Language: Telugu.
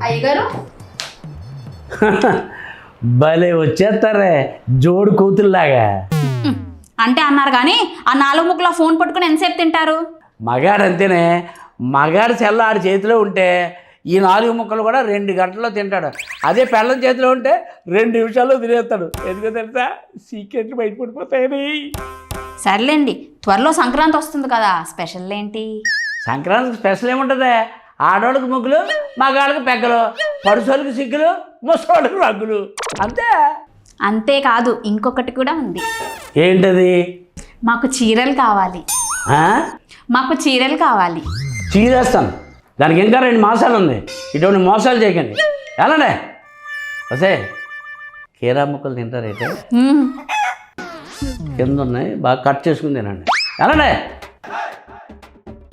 అయ్యగారు భలే వచ్చేస్తారే జోడు కూతురులాగా. అంటే అన్నారు కానీ ఆ 4 ముక్కల ఫోన్ పట్టుకుని ఎంతసేపు తింటారు? మగాడు అంతేనే, మగాడు సెల్ల ఆడి చేతిలో ఉంటే ఈ 4 ముక్కలు కూడా 2 గంటల్లో తింటాడు. అదే పెళ్ళం చేతిలో ఉంటే 2 నిమిషాల్లో తినేస్తాడు. ఎందుకో తెలుసా, సీక్రెట్లు బయటపడిపోతాయని. సర్లేండి, త్వరలో సంక్రాంతి వస్తుంది కదా, స్పెషల్ ఏంటి? సంక్రాంతికి స్పెషల్ ఏముంటుంది? ఆడవాళ్ళకి ముగ్గులు, మగాళ్ళకి పెగ్గలు, పడుసోళ్ళకి సిగ్గులు, ముసలోళ్ళకి రగ్గులు, అంతే. అంతేకాదు ఇంకొకటి కూడా ఉంది. ఏంటది? మాకు చీరలు కావాలి. మాకు చీరలు కావాలి. చీరేస్తాను, దానికి ఇంకా 2 మాసాలు ఉంది. ఇటువంటి మోసాలు చేయకండి. ఎలానే వసే కీరా ముక్కలు తింటారైతే కింద ఉన్నాయి, బాగా కట్ చేసుకుని తినండి. ఎలానే